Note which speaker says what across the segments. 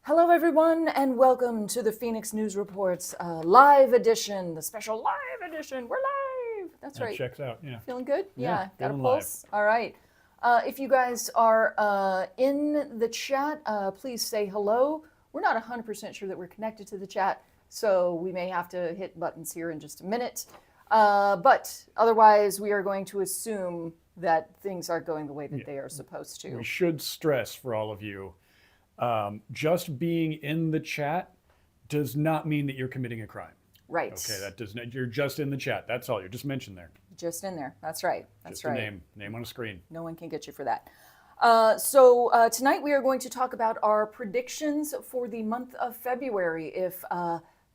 Speaker 1: Hello, everyone, and welcome to the Phoenix News Reports live edition, the special live edition. We're live. That's right.
Speaker 2: Checks out, yeah.
Speaker 1: Feeling good? Yeah. Got a
Speaker 2: feeling
Speaker 1: pulse? All right. If you guys are in the chat, please say hello. We're not 100% sure that we're connected to the chat, so we may have to hit buttons here in just a minute. But otherwise, we are going to assume that things are going the way that they are supposed to.
Speaker 2: We should stress for all of you, just being in the chat does not mean that you're committing a crime.
Speaker 1: Right.
Speaker 2: Okay, that does not. You're just in the chat. That's all. You're just mentioned there.
Speaker 1: Just in there. That's right. That's
Speaker 2: just
Speaker 1: right.
Speaker 2: a name on a screen.
Speaker 1: No one can get you for that. So tonight we are going to talk about our predictions for the month of February. If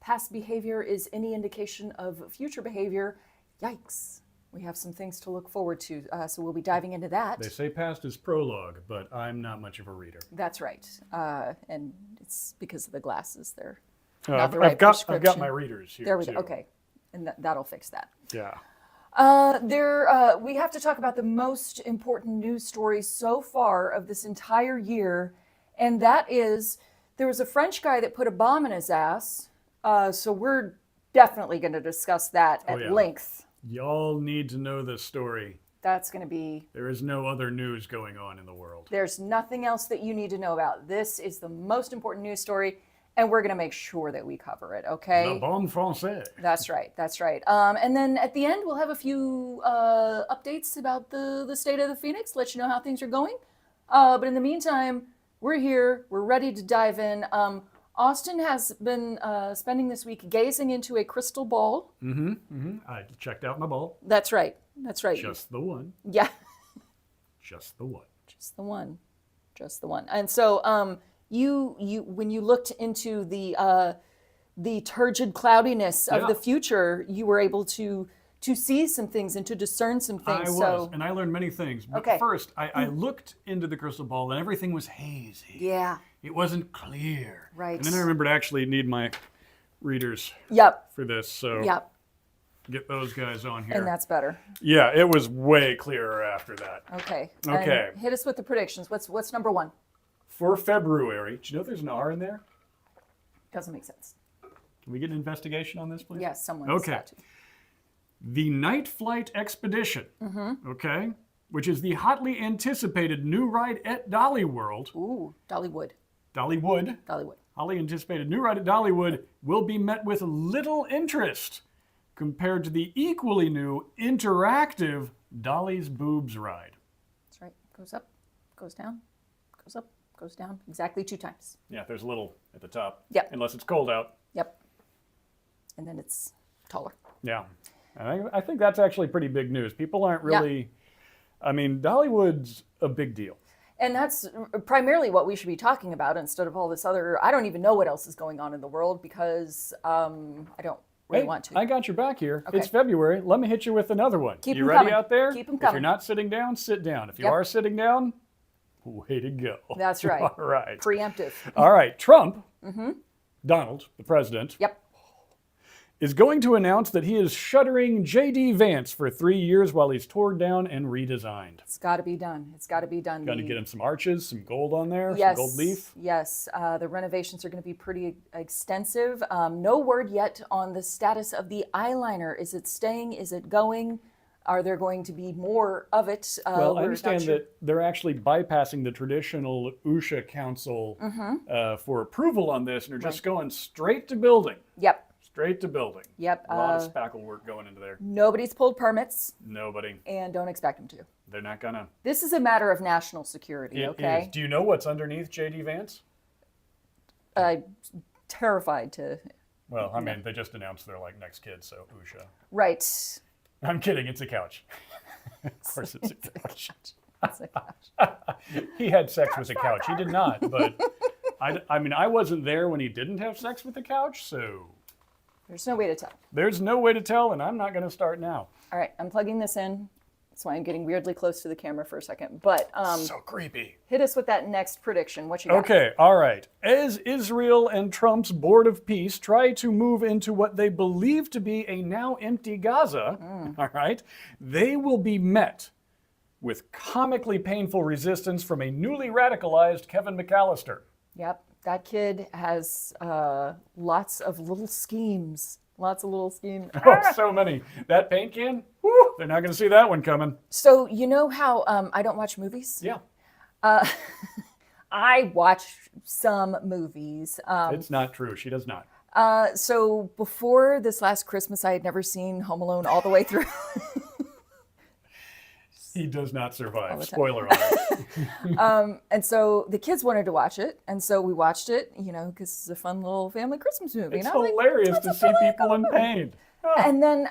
Speaker 1: past behavior is any indication of future behavior, yikes. We have some things to look forward to, so we'll be diving into that.
Speaker 2: They say past is prologue, but I'm not much of a reader.
Speaker 1: That's right. And it's because of the glasses. They're
Speaker 2: I've got my readers here.
Speaker 1: There we
Speaker 2: too.
Speaker 1: go. Okay. And that'll fix that.
Speaker 2: Yeah.
Speaker 1: We have to talk about the most important news story so far of this entire year, and that is there was a French guy that put a bomb in his ass. So we're definitely going to discuss that at length.
Speaker 2: Y'all need to know this story.
Speaker 1: That's going to be...
Speaker 2: There is no other news going on in the world.
Speaker 1: There's nothing else that you need to know about. This is the most important news story, and we're going to make sure that we cover it, okay?
Speaker 2: Le bon français.
Speaker 1: That's right, that's right. And then at the end, we'll have a few updates about the state of the Phoenix, let you know how things are going. But in the meantime, we're here, we're ready to dive in. Austin has been spending this week gazing into a crystal ball.
Speaker 2: I checked out my ball.
Speaker 1: That's right. That's right.
Speaker 2: Just the one.
Speaker 1: Yeah.
Speaker 2: Just the one.
Speaker 1: Just the one. Just the one. And so you when you looked into the turgid cloudiness of the future, you were able to see some things and to discern some things.
Speaker 2: And I learned many things. But first, I looked into the crystal ball and everything was hazy.
Speaker 1: Yeah.
Speaker 2: It wasn't clear.
Speaker 1: Right.
Speaker 2: And then I remembered I actually need my readers for this. So get those guys on here.
Speaker 1: And that's better.
Speaker 2: Yeah, it was way clearer after that.
Speaker 1: Okay.
Speaker 2: Okay.
Speaker 1: And hit us with the predictions. What's number one?
Speaker 2: For February, do you know there's an R in there?
Speaker 1: Doesn't make sense.
Speaker 2: Can we get an investigation on this, please?
Speaker 1: Yes, someone's got to.
Speaker 2: The Night Flight Expedition, okay, which is the hotly anticipated new ride at Dolly World.
Speaker 1: Ooh, Dollywood.
Speaker 2: Dollywood.
Speaker 1: Dollywood.
Speaker 2: Hotly anticipated new ride at Dollywood will be met with little interest compared to the equally new interactive Dolly's Boobs ride.
Speaker 1: That's right. Goes up, goes down, goes up, goes down. Exactly 2 times.
Speaker 2: Yeah, there's a little at the top.
Speaker 1: Yep.
Speaker 2: Unless it's cold out.
Speaker 1: Yep. And then it's taller.
Speaker 2: Yeah. I think that's actually pretty big news. People aren't really... I mean, Dollywood's a big deal.
Speaker 1: And that's primarily what we should be talking about instead of all this other... I don't even know what else is going on in the world because I don't really want to.
Speaker 2: I got your back here.
Speaker 1: Okay.
Speaker 2: It's February. Let me hit you with another one.
Speaker 1: Keep
Speaker 2: you
Speaker 1: them
Speaker 2: ready
Speaker 1: coming.
Speaker 2: out there?
Speaker 1: Keep them coming.
Speaker 2: If you're not sitting down, sit down. If you are sitting down, way to go.
Speaker 1: That's right.
Speaker 2: All right.
Speaker 1: Preemptive.
Speaker 2: All right. Trump, Donald, the president, is going to announce that he is shuttering J.D. Vance for 3 years while he's torn down and redesigned.
Speaker 1: It's got to be done. It's got to be done.
Speaker 2: Got to get him some arches, some gold on there,
Speaker 1: yes,
Speaker 2: some gold leaf.
Speaker 1: Yes, the renovations are going to be pretty extensive. No word yet on the status of the eyeliner. Is it staying? Is it going? Are there going to be more of it?
Speaker 2: Well, I understand that they're actually bypassing the traditional USHA council for approval on this, and they're just going straight to building.
Speaker 1: Yep.
Speaker 2: Straight to building.
Speaker 1: Yep.
Speaker 2: A lot of spackle work going into there.
Speaker 1: Nobody's pulled permits.
Speaker 2: Nobody.
Speaker 1: And don't expect them to.
Speaker 2: They're not gonna.
Speaker 1: This is a matter of national security, okay?
Speaker 2: Is. Do you know what's underneath J.D. Vance?
Speaker 1: I'm terrified to...
Speaker 2: Well, I mean, they just announced they're like next kid, so USHA.
Speaker 1: Right.
Speaker 2: I'm kidding, it's a couch. Of course it's a couch.
Speaker 1: It's a couch.
Speaker 2: He had sex with a couch. He did not, but I mean, I wasn't there when he didn't have sex with the couch, so...
Speaker 1: There's no way to tell.
Speaker 2: There's no way to tell, and I'm not going to start now.
Speaker 1: All right, I'm plugging this in. That's why I'm getting weirdly close to the camera for a second. But
Speaker 2: so creepy.
Speaker 1: Hit us with that next prediction. What you got?
Speaker 2: Okay, all right. As Israel and Trump's Board of Peace try to move into what they believe to be a now empty Gaza, all right, they will be met with comically painful resistance from a newly radicalized Kevin McAllister.
Speaker 1: Yep. That kid has lots of little schemes. Lots of little schemes.
Speaker 2: Oh, so many. That paint can? Woo, they're not going to see that one coming.
Speaker 1: So you know how I don't watch movies?
Speaker 2: Yeah.
Speaker 1: I watch some movies.
Speaker 2: It's not true. She does not.
Speaker 1: So before this last Christmas, I had never seen Home Alone all the way through.
Speaker 2: He does not survive. Spoiler alert.
Speaker 1: And so the kids wanted to watch it, and so we watched it, because it's a fun little family Christmas movie.
Speaker 2: It's
Speaker 1: and I was
Speaker 2: hilarious to see people in pain. Oh.
Speaker 1: And then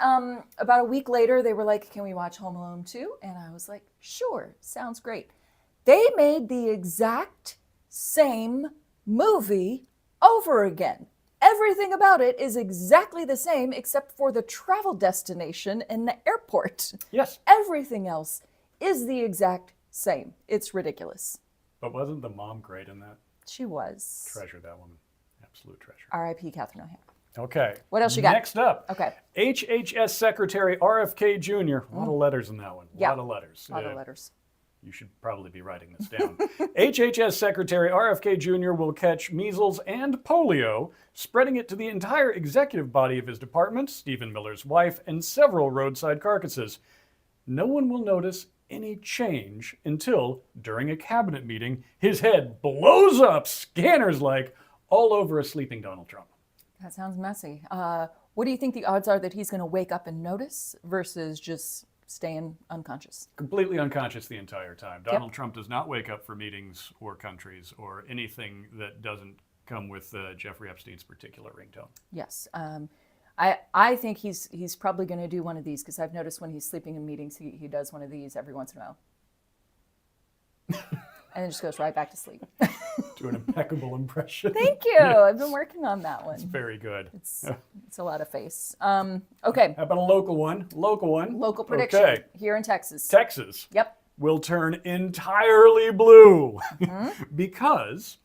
Speaker 1: about a week later, they were like, "Can we watch Home Alone 2?" And I was like, "Sure, sounds great." They made the exact same movie over again. Everything about it is exactly the same except for the travel destination and the airport.
Speaker 2: Yes.
Speaker 1: Everything else is the exact same. It's ridiculous.
Speaker 2: But wasn't the mom great in that?
Speaker 1: She was.
Speaker 2: Treasure, that woman. Absolute treasure.
Speaker 1: R.I.P. Catherine O'Hara.
Speaker 2: Okay.
Speaker 1: What else you got?
Speaker 2: Next up.
Speaker 1: Okay.
Speaker 2: HHS Secretary RFK Jr. A lot of letters in that one. A lot of letters.
Speaker 1: A lot of letters.
Speaker 2: You should probably be writing this down. HHS Secretary RFK Jr. will catch measles and polio, spreading it to the entire executive body of his department, Stephen Miller's wife, and several roadside carcasses. No one will notice any change until, during a cabinet meeting, his head blows up, scanners-like, all over a sleeping Donald Trump.
Speaker 1: That sounds messy. What do you think the odds are that he's going to wake up and notice versus just staying unconscious?
Speaker 2: Completely unconscious the entire time. Donald Trump does not wake up for meetings or countries or anything that doesn't come with Jeffrey Epstein's particular ringtone.
Speaker 1: Yes. I think he's probably going to do one of these because I've noticed when he's sleeping in meetings, he does one of these every once in a while. And then just goes right back to sleep.
Speaker 2: Do an impeccable impression.
Speaker 1: Thank you. I've been working on that one.
Speaker 2: It's very good.
Speaker 1: It's a lot of face. Okay.
Speaker 2: How about a local one?
Speaker 1: Local prediction.
Speaker 2: Okay.
Speaker 1: Here in Texas.
Speaker 2: Texas.
Speaker 1: Yep.
Speaker 2: Will turn entirely blue because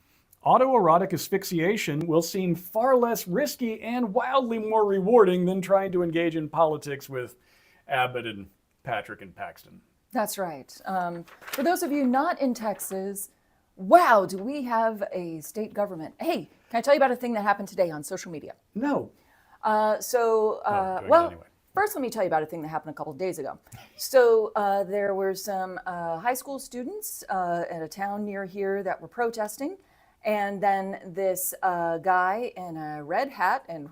Speaker 2: autoerotic asphyxiation will seem far less risky and wildly more rewarding than trying to engage in politics with Abbott and Patrick and Paxton.
Speaker 1: That's right. For those of you not in Texas, wow, do we have a state government? Hey, can I tell you about a thing that happened today on social media?
Speaker 2: No.
Speaker 1: Anyway. First, let me tell you about a thing that happened a couple of days ago. So there were some high school students at a town near here that were protesting. And then this guy in a red hat, and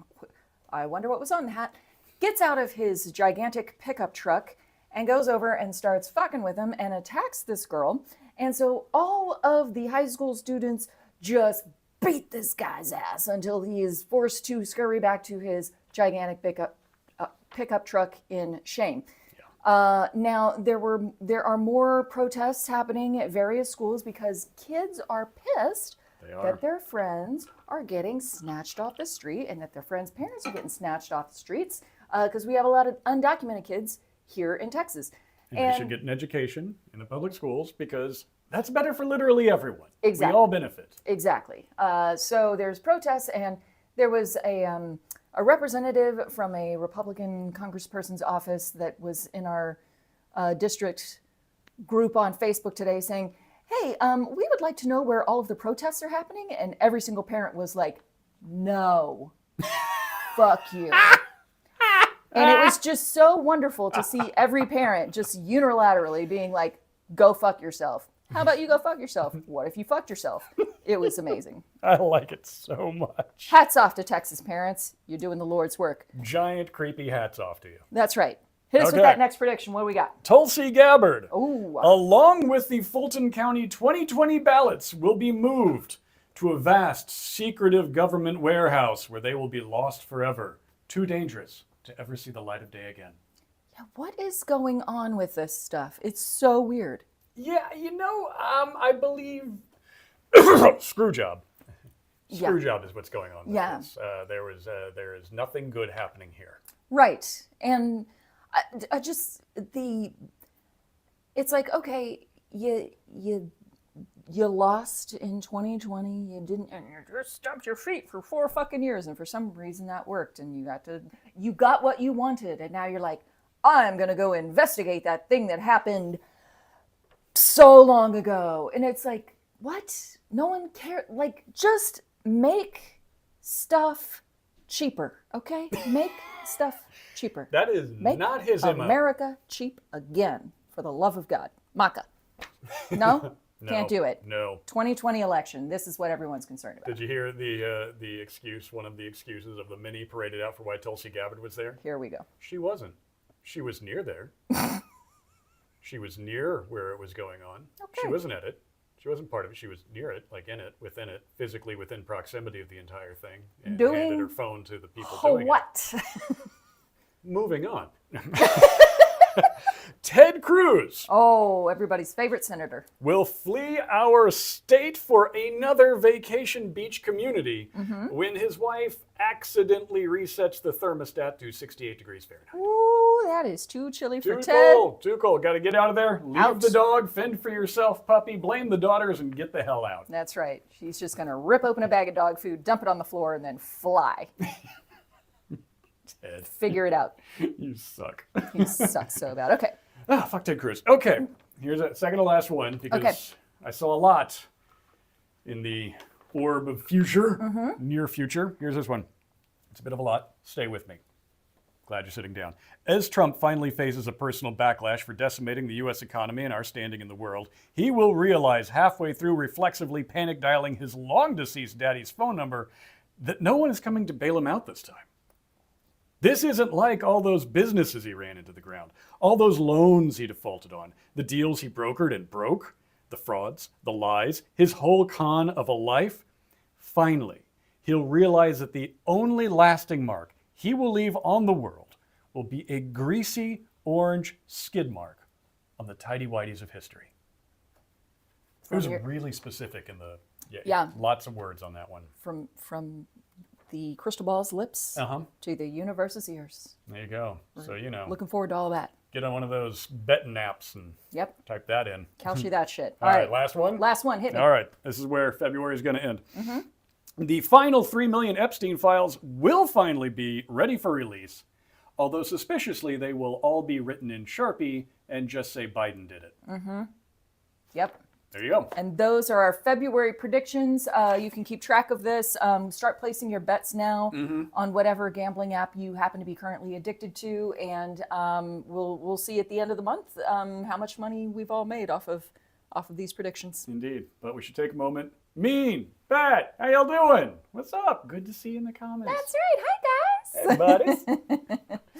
Speaker 1: I wonder what was on the hat, gets out of his gigantic pickup truck and goes over and starts fucking with him and attacks this girl. And so all of the high school students just beat this guy's ass until he is forced to scurry back to his gigantic pickup truck in shame. Yeah. Now, there are more protests happening at various schools because kids are pissed that their friends are getting snatched off the street and that their friends' parents are getting snatched off the streets because we have a lot of undocumented kids here in Texas.
Speaker 2: And they should get an education in the public schools because that's better for literally everyone.
Speaker 1: Exactly.
Speaker 2: We all benefit.
Speaker 1: Exactly. So there's protests, and there was a representative from a Republican congressperson's office that was in our district group on Facebook today saying, "Hey, we would like to know where all of the protests are happening." And every single parent was like, "No, fuck you." And it was just so wonderful to see every parent just unilaterally being like, "Go fuck yourself." How about you go fuck yourself? What if you fucked yourself? It was amazing.
Speaker 2: I like it so much.
Speaker 1: Hats off to Texas parents. You're doing the Lord's work.
Speaker 2: Giant creepy hats off to you.
Speaker 1: That's right. Hit us with that next prediction. What do we got?
Speaker 2: Tulsi Gabbard,
Speaker 1: Ooh.
Speaker 2: along with the Fulton County 2020 ballots, will be moved to a vast, secretive government warehouse where they will be lost forever. Too dangerous to ever see the light of day again.
Speaker 1: Yeah, what is going on with this stuff? It's so weird.
Speaker 2: Yeah, I believe Screwjob. Screwjob is what's going on with this. There is nothing good happening here.
Speaker 1: Right. And it's like, okay, you lost in 2020, and you just stomped your feet for 4 fucking years, and for some reason that worked, and you got what you wanted, and now you're like, I'm gonna go investigate that thing that happened so long ago. And it's like, what? No one cares. Like, just make stuff cheaper, okay? Make stuff cheaper.
Speaker 2: That is
Speaker 1: Make
Speaker 2: not his MO.
Speaker 1: America cheap again, for the love of God. Maka. No?
Speaker 2: No,
Speaker 1: Can't do it.
Speaker 2: No.
Speaker 1: 2020 election. This is what everyone's concerned about.
Speaker 2: Did you hear the excuse, one of the excuses of the mini paraded out for why Tulsi Gabbard was there?
Speaker 1: Here we go.
Speaker 2: She wasn't. She was near there. She was near where it was going on.
Speaker 1: Okay.
Speaker 2: She wasn't at it. She wasn't part of it. She was near it, like in it, within it, physically within proximity of the entire thing. And handed her phone to the people doing
Speaker 1: What?
Speaker 2: it. Moving on. Ted Cruz
Speaker 1: Oh, everybody's favorite senator.
Speaker 2: will flee our state for another vacation beach community when his wife accidentally resets the thermostat to 68 degrees Fahrenheit.
Speaker 1: Ooh, that is too chilly for
Speaker 2: Too
Speaker 1: Ted.
Speaker 2: cold, too cold. Got to get out of there. Leave
Speaker 1: Out.
Speaker 2: the dog, fend for yourself, puppy, blame the daughters, and get the hell out.
Speaker 1: That's right. She's just going to rip open a bag of dog food, dump it on the floor, and then fly.
Speaker 2: Ted,
Speaker 1: Figure it out.
Speaker 2: you suck.
Speaker 1: He sucks so bad. Okay.
Speaker 2: Ah, fuck Ted Cruz. Okay, here's a second to last one because
Speaker 1: Okay.
Speaker 2: I saw a lot in the orb of future, near future. Here's this one. It's a bit of a lot. Stay with me. Glad you're sitting down. As Trump finally faces a personal backlash for decimating the U.S. economy and our standing in the world, he will realize halfway through reflexively panic dialing his long-deceased daddy's phone number that no one is coming to bail him out this time. This isn't like all those businesses he ran into the ground, all those loans he defaulted on, the deals he brokered and broke, the frauds, the lies, his whole con of a life. Finally, he'll realize that the only lasting mark he will leave on the world will be a greasy orange skid mark on the tighty-whities of history. It was really specific in the,
Speaker 1: Yeah.
Speaker 2: lots of words on that one.
Speaker 1: From the crystal ball's lips to the universe's ears.
Speaker 2: There you go. So,
Speaker 1: Looking forward to all that.
Speaker 2: get on one of those betting apps and
Speaker 1: Yep.
Speaker 2: type that in.
Speaker 1: Calci that shit.
Speaker 2: All right, last one?
Speaker 1: Last one. Hit me.
Speaker 2: All right, this is where February is going to end. The final 3 million Epstein files will finally be ready for release, although suspiciously they will all be written in Sharpie and just say Biden did it.
Speaker 1: Yep.
Speaker 2: There you go.
Speaker 1: And those are our February predictions. You can keep track of this. Start placing your bets now on whatever gambling app you happen to be currently addicted to, and we'll see at the end of the month how much money we've all made off of these predictions.
Speaker 2: Indeed. But we should take a moment. Mean, Pat, how y'all doing? What's up? Good to see you in the comments.
Speaker 1: That's right. Hi guys.
Speaker 2: Hey, buddies.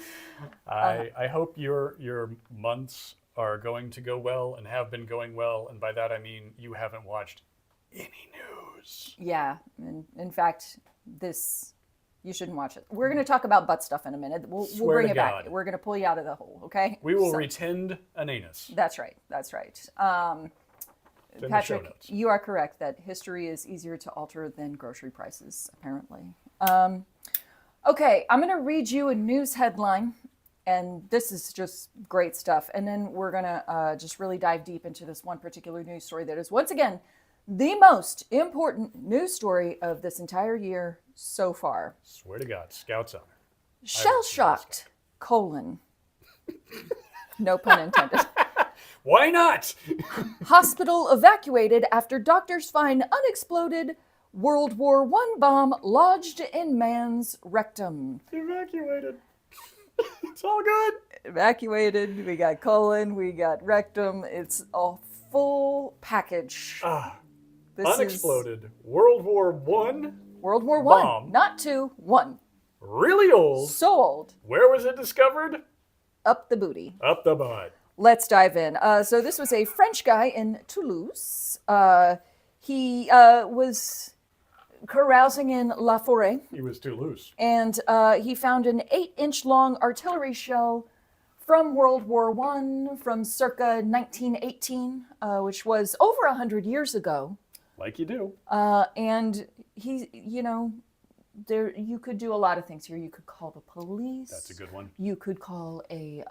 Speaker 2: I hope your months are going to go well and have been going well, and by that I mean you haven't watched any news.
Speaker 1: Yeah. In fact, you shouldn't watch it. We're going to talk about butt stuff in a minute. We'll
Speaker 2: Swear
Speaker 1: bring
Speaker 2: to
Speaker 1: it back.
Speaker 2: God.
Speaker 1: We're going to pull you out of the hole. Okay.
Speaker 2: We will
Speaker 1: So-
Speaker 2: retend an anus.
Speaker 1: That's right. That's right.
Speaker 2: It's in the show
Speaker 1: Patrick,
Speaker 2: notes.
Speaker 1: you are correct that history is easier to alter than grocery prices, apparently. Okay, I'm going to read you a news headline, and this is just great stuff. And then we're going to just really dive deep into this one particular news story that is, once again, the most important news story of this entire year so far.
Speaker 2: Swear to God, Scouts honor.
Speaker 1: Shell-shocked, no pun intended.
Speaker 2: Why not?
Speaker 1: Hospital evacuated after doctors find unexploded World War I bomb lodged in man's rectum.
Speaker 2: Evacuated. It's all good.
Speaker 1: Evacuated, we got colon, we got rectum. It's a full package. This
Speaker 2: Unexploded. World War I.
Speaker 1: World War I,
Speaker 2: bomb.
Speaker 1: not two, one.
Speaker 2: Really old.
Speaker 1: So old.
Speaker 2: Where was it discovered?
Speaker 1: Up the booty.
Speaker 2: Up the butt.
Speaker 1: Let's dive in. So this was a French guy in Toulouse. He was carousing in La Forêt,
Speaker 2: He was too loose.
Speaker 1: and he found an 8-inch long artillery shell from World War I, from circa 1918, which was over 100 years ago.
Speaker 2: Like you do.
Speaker 1: And he, there you could do a lot of things here. You could call the police.
Speaker 2: That's a good one.
Speaker 1: You could call a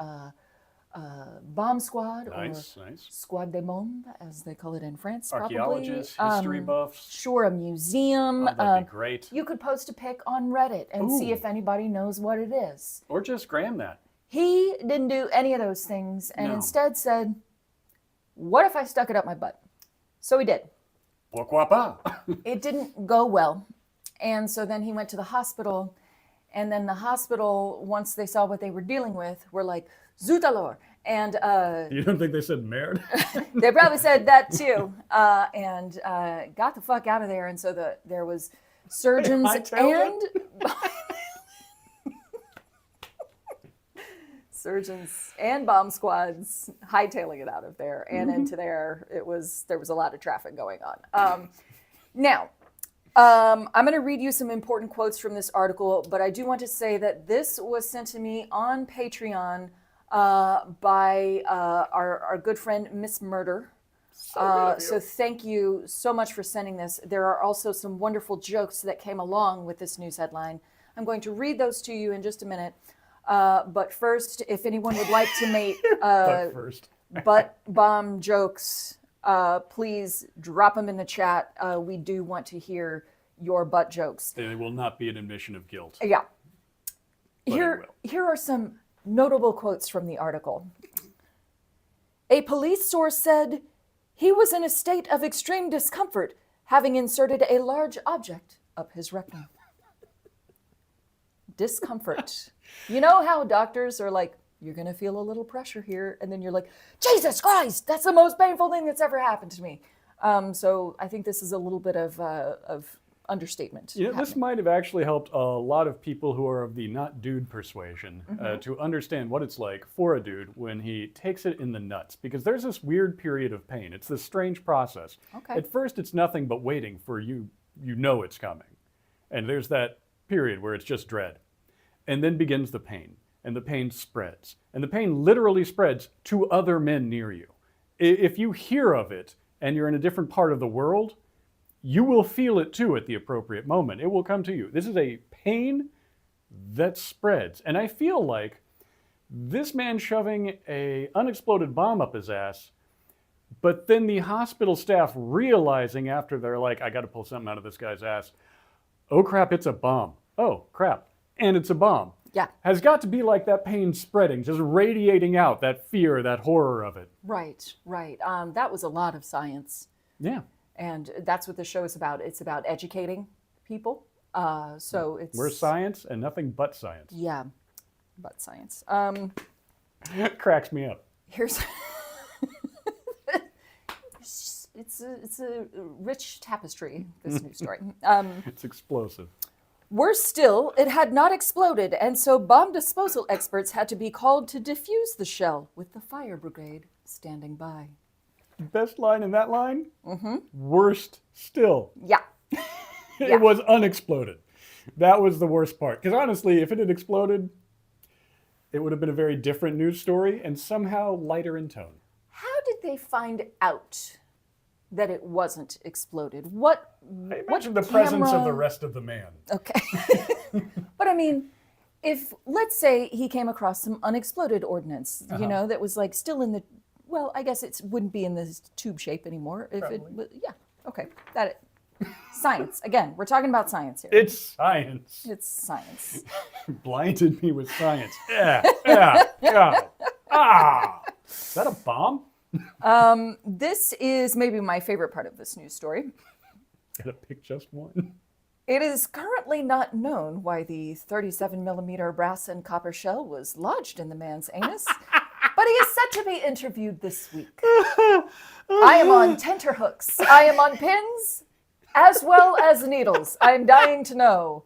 Speaker 1: bomb squad,
Speaker 2: Nice,
Speaker 1: or
Speaker 2: nice.
Speaker 1: squad de bombe, as they call it in France.
Speaker 2: Archaeologists,
Speaker 1: probably.
Speaker 2: history buffs.
Speaker 1: Sure, a museum.
Speaker 2: Oh, that'd be great.
Speaker 1: You could post a pic on Reddit and see
Speaker 2: Ooh.
Speaker 1: if anybody knows what it is.
Speaker 2: Or just gram that.
Speaker 1: He didn't do any of those things and
Speaker 2: No.
Speaker 1: instead said, "What if I stuck it up my butt?" So he did.
Speaker 2: Pourquoi pas?
Speaker 1: It didn't go well. And so then he went to the hospital. And then the hospital, once they saw what they were dealing with, were like, zut alors. And
Speaker 2: You don't think they said merde?
Speaker 1: they probably said that too. And got the fuck out of there. And so there was surgeons and surgeons and bomb squads hightailing it out of there and into there. There was a lot of traffic going on. Now, I'm going to read you some important quotes from this article, but I do want to say that this was sent to me on Patreon by our good friend Miss Murder. So thank you so much for sending this. There are also some wonderful jokes that came along with this news headline. I'm going to read those to you in just a minute. But first, if anyone would like to make butt bomb jokes, please drop them in the chat. We do want to hear your butt jokes.
Speaker 2: They will not be an admission of guilt.
Speaker 1: Yeah.
Speaker 2: But
Speaker 1: Here are some notable quotes from the article. A police source said he was in a state of extreme discomfort, having inserted a large object up his rectum. Discomfort. You know how doctors are like, you're going to feel a little pressure here, and then you're like, Jesus Christ, that's the most painful thing that's ever happened to me. So I think this is a little bit of understatement.
Speaker 2: You know, this might have actually helped a lot of people who are of the not dude persuasion to understand what it's like for a dude when he takes it in the nuts. Because there's this weird period of pain. It's this strange process.
Speaker 1: Okay.
Speaker 2: At first, it's nothing but waiting for you know it's coming. And there's that period where it's just dread. And then begins the pain. And the pain spreads. And the pain literally spreads to other men near you. If you hear of it and you're in a different part of the world, you will feel it too at the appropriate moment. It will come to you. This is a pain that spreads. And I feel like this man shoving an unexploded bomb up his ass, but then the hospital staff realizing after they're like, I got to pull something out of this guy's ass. Oh crap, it's a bomb. Oh crap, and it's a bomb.
Speaker 1: Yeah.
Speaker 2: Has got to be like that pain spreading, just radiating out that fear, that horror of it.
Speaker 1: Right. That was a lot of science.
Speaker 2: Yeah.
Speaker 1: And that's what the show is about. It's about educating people. So it's...
Speaker 2: We're science and nothing but science.
Speaker 1: Yeah, but science.
Speaker 2: It cracks me up.
Speaker 1: Here's... it's a rich tapestry, this news story.
Speaker 2: It's explosive.
Speaker 1: Worse still, it had not exploded, and so bomb disposal experts had to be called to defuse the shell with the fire brigade standing by.
Speaker 2: Best line in that line? Worst still.
Speaker 1: Yeah.
Speaker 2: It was unexploded. That was the worst part. Because honestly, if it had exploded, it would have been a very different news story and somehow lighter in tone.
Speaker 1: How did they find out that it wasn't exploded? What?
Speaker 2: I imagine the presence of the rest of the man.
Speaker 1: Okay. But I mean, if, let's say he came across some unexploded ordnance, you know, that was like still in the, well, I guess it wouldn't be in this tube shape anymore. If
Speaker 2: Probably.
Speaker 1: it was, yeah, okay, that it. Science. Again, we're talking about science here.
Speaker 2: It's science.
Speaker 1: It's science.
Speaker 2: Blinded me with science. Yeah. Is that a bomb?
Speaker 1: This is maybe my favorite part of this news story.
Speaker 2: Gotta pick just one.
Speaker 1: It is currently not known why the 37mm brass and copper shell was lodged in the man's anus, but he is set to be interviewed this week. I am on tenterhooks. I am on pins, as well as needles. I'm dying to know.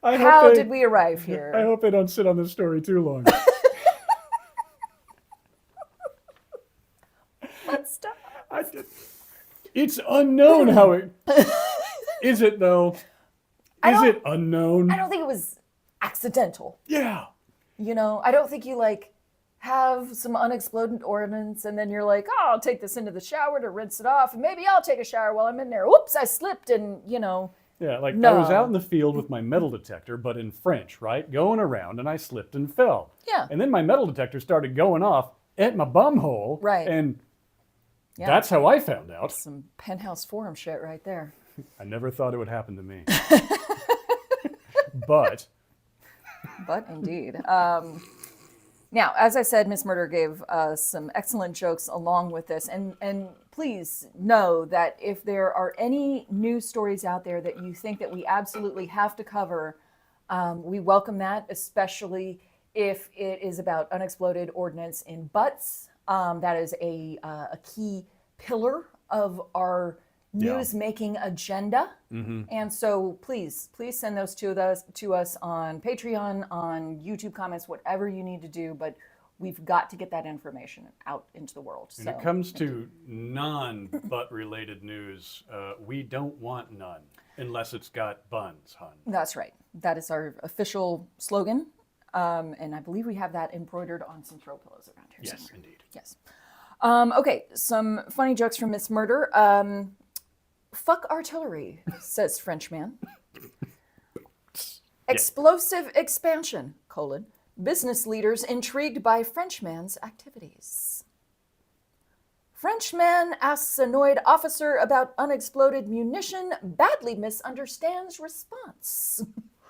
Speaker 1: How did we arrive here?
Speaker 2: I hope they don't sit on this story too long.
Speaker 1: Let's stop.
Speaker 2: It's unknown how it... Is it, though? Is it unknown?
Speaker 1: I don't think it was accidental.
Speaker 2: Yeah.
Speaker 1: You know, I don't think you, like, have some unexploded ordnance and then you're like, oh, I'll take this into the shower to rinse it off, and maybe I'll take a shower while I'm in there. Whoops, I slipped and, you know.
Speaker 2: Yeah, like
Speaker 1: no.
Speaker 2: I was out in the field with my metal detector, but in French, right? Going around, and I slipped and fell.
Speaker 1: Yeah.
Speaker 2: And then my metal detector started going off at my bum hole.
Speaker 1: Right.
Speaker 2: And
Speaker 1: Yeah.
Speaker 2: that's how I found out.
Speaker 1: Some penthouse forum shit right there.
Speaker 2: I never thought it would happen to me. But
Speaker 1: indeed. Now, as I said, Miss Murder gave some excellent jokes along with this, and please know that if there are any news stories out there that you think that we absolutely have to cover, we welcome that, especially if it is about unexploded ordnance in butts. That is a key pillar of our news-making agenda. And so please send those to us on Patreon, on YouTube comments, whatever you need to do. But we've got to get that information out into the world.
Speaker 2: When it comes to non-butt related news, we don't want none unless it's got buns, hun.
Speaker 1: That's right. That is our official slogan. And I believe we have that embroidered on some throw pillows around here.
Speaker 2: Yes,
Speaker 1: somewhere.
Speaker 2: indeed.
Speaker 1: Yes. Okay, some funny jokes from Miss Murder. Fuck artillery, says Frenchman. Explosive expansion, colon. Business leaders intrigued by Frenchman's activities. Frenchman asks annoyed officer about unexploded munition, badly misunderstands response.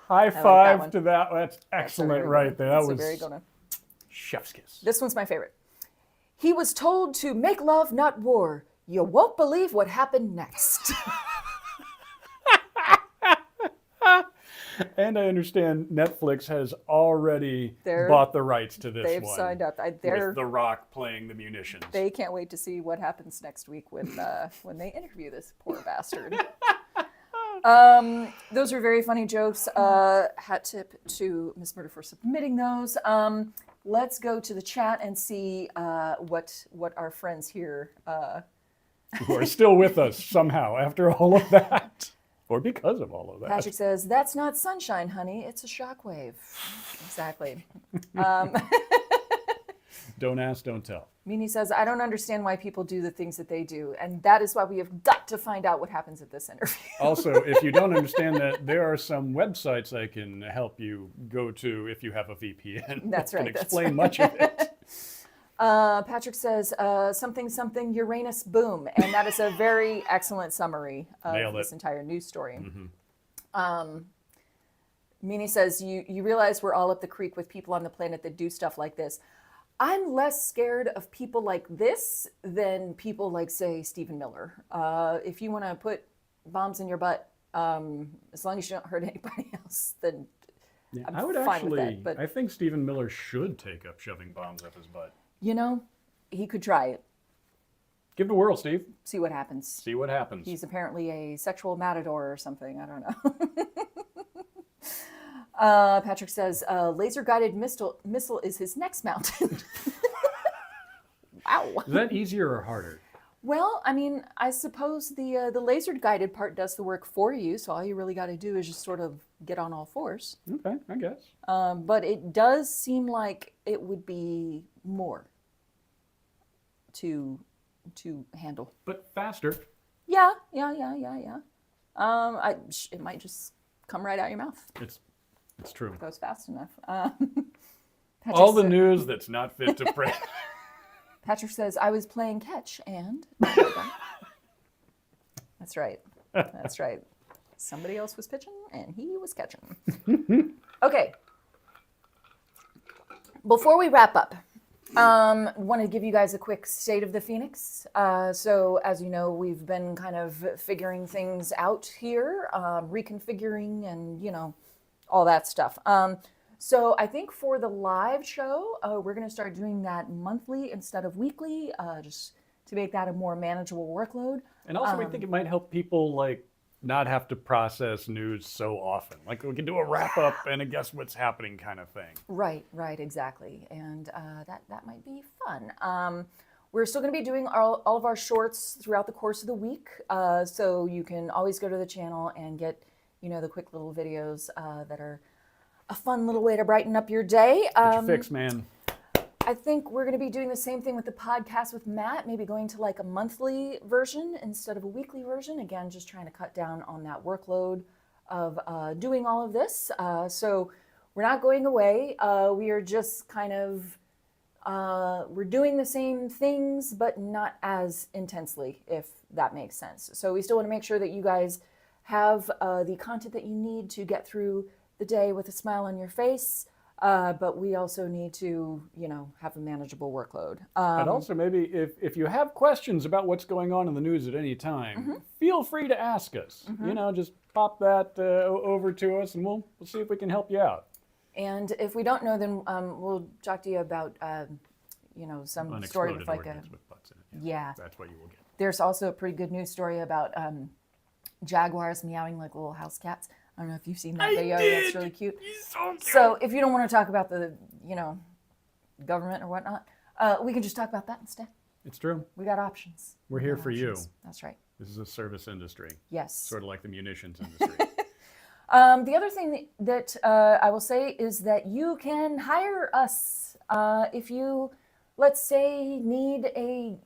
Speaker 2: High five to that. That's excellent right there. That was
Speaker 1: very good one.
Speaker 2: chef's kiss.
Speaker 1: This one's my favorite. He was told to make love, not war. You won't believe what happened next.
Speaker 2: And I understand Netflix has already bought the rights to this one.
Speaker 1: They've signed up.
Speaker 2: With The Rock playing the munitions.
Speaker 1: They can't wait to see what happens next week when they interview this poor bastard. Those are very funny jokes. Hat tip to Miss Murder for submitting those. Let's go to the chat and see what our friends here
Speaker 2: who are still with us somehow after all of that. Or because of all of that.
Speaker 1: Patrick says, that's not sunshine, honey. It's a shockwave. Exactly.
Speaker 2: Don't ask, don't tell.
Speaker 1: Meanie says, I don't understand why people do the things that they do. And that is why we have got to find out what happens at this interview.
Speaker 2: Also, if you don't understand that, there are some websites I can help you go to if you have a VPN.
Speaker 1: That's right.
Speaker 2: Can explain much of it.
Speaker 1: Patrick says, something Uranus boom. And that is a very excellent summary of this entire news story. Meanie says, you realize we're all up the creek with people on the planet that do stuff like this. I'm less scared of people like this than people like, say, Stephen Miller. If you want to put bombs in your butt, as long as you don't hurt anybody else, then I'm
Speaker 2: I would
Speaker 1: fine
Speaker 2: actually,
Speaker 1: with that. But,
Speaker 2: I think Stephen Miller should take up shoving bombs up his butt.
Speaker 1: you know, he could try it.
Speaker 2: Give it a whirl, Steve.
Speaker 1: See what happens.
Speaker 2: See what happens.
Speaker 1: He's apparently a sexual matador or something. I don't know. Patrick says, laser-guided missile is his next mountain. Wow.
Speaker 2: Is that easier or harder?
Speaker 1: Well, I mean, I suppose the laser-guided part does the work for you, so all you really got to do is just sort of get on all fours.
Speaker 2: Okay, I guess.
Speaker 1: But it does seem like it would be more to handle.
Speaker 2: But faster.
Speaker 1: Yeah. It might just come right out your mouth.
Speaker 2: It's true.
Speaker 1: It goes fast enough.
Speaker 2: All the news that's not fit to print.
Speaker 1: Patrick says, I was playing catch and... That's right. That's right. Somebody else was pitching and he was catching. Okay. Before we wrap up, I want to give you guys a quick state of the Phoenix. So as you know, we've been kind of figuring things out here, reconfiguring and, all that stuff. So I think for the live show, we're going to start doing that monthly instead of weekly, just to make that a more manageable workload.
Speaker 2: And also we think it might help people not have to process news so often. Like we can do a wrap up and a guess what's happening kind of thing.
Speaker 1: Right, exactly. And that might be fun. We're still going to be doing all of our shorts throughout the course of the week. So you can always go to the channel and get, the quick little videos that are a fun little way to brighten up your day.
Speaker 2: Get your fix, man.
Speaker 1: I think we're going to be doing the same thing with the podcast with Matt, maybe going to a monthly version instead of a weekly version. Again, just trying to cut down on that workload of doing all of this. So we're not going away. We are just kind of, we're doing the same things, but not as intensely, if that makes sense. So we still want to make sure that you guys have the content that you need to get through the day with a smile on your face. But we also need to, have a manageable workload.
Speaker 2: And also, maybe if you have questions about what's going on in the news at any time, feel free to ask us. Just pop that over to us, and we'll see if we can help you out.
Speaker 1: And if we don't know, then we'll talk to you about, some story with like
Speaker 2: with butts in it.
Speaker 1: Yeah.
Speaker 2: That's what you will get.
Speaker 1: There's also a pretty good news story about jaguars meowing like little house cats. I don't know if you've seen that video. It's really cute.
Speaker 2: He's so cute.
Speaker 1: So if you don't want to talk about the, government or whatnot, we can just talk about that instead.
Speaker 2: It's true.
Speaker 1: We got options.
Speaker 2: We're here for you.
Speaker 1: That's right.
Speaker 2: This is a service industry.
Speaker 1: Yes.
Speaker 2: Sort of like the munitions industry.
Speaker 1: The other thing that I will say is that you can hire us if you, let's say, need a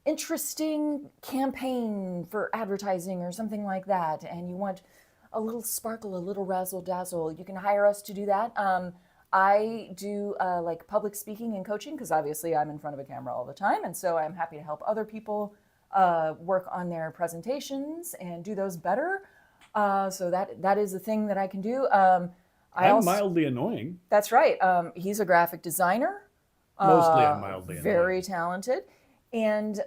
Speaker 1: interesting campaign for advertising or something like that, and you want a little sparkle, a little razzle dazzle. You can hire us to do that. I do like public speaking and coaching because obviously I'm in front of a camera all the time, and so I'm happy to help other people work on their presentations and do those better. So that is a thing that I can do.
Speaker 2: I'm mildly annoying.
Speaker 1: That's right. He's a graphic designer.
Speaker 2: Mostly I'm mildly annoying.
Speaker 1: Very talented. And,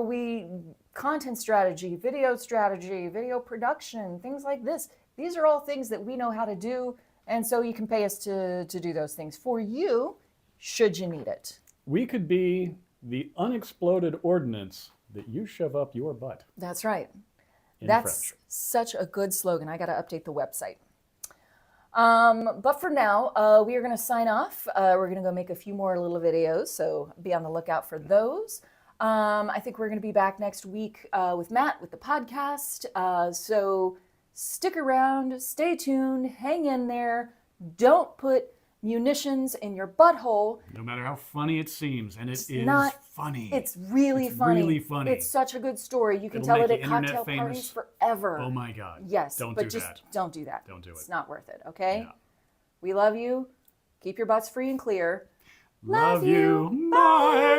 Speaker 1: we content strategy, video production, things like this. These are all things that we know how to do. And so you can pay us to do those things for you, should you need it.
Speaker 2: We could be the unexploded ordnance that you shove up your butt.
Speaker 1: That's right.
Speaker 2: In
Speaker 1: That's
Speaker 2: French.
Speaker 1: such a good slogan. I got to update the website. But for now, we are going to sign off. We're going to go make a few more little videos, so be on the lookout for those. I think we're going to be back next week with Matt with the podcast. So stick around, stay tuned, hang in there. Don't put munitions in your butthole.
Speaker 2: No matter how funny it seems, and it is funny.
Speaker 1: It's really funny.
Speaker 2: Really funny.
Speaker 1: It's such a good story. You can
Speaker 2: It'll
Speaker 1: tell
Speaker 2: make
Speaker 1: it
Speaker 2: the
Speaker 1: at
Speaker 2: internet
Speaker 1: cocktail
Speaker 2: famous.
Speaker 1: parties forever.
Speaker 2: Oh my God.
Speaker 1: Yes,
Speaker 2: Don't
Speaker 1: but
Speaker 2: do
Speaker 1: just
Speaker 2: that.
Speaker 1: don't do that.
Speaker 2: Don't do it.
Speaker 1: It's not worth it, okay?
Speaker 2: Yeah.
Speaker 1: We love you. Keep your butts free and clear.
Speaker 2: Love you. Bye.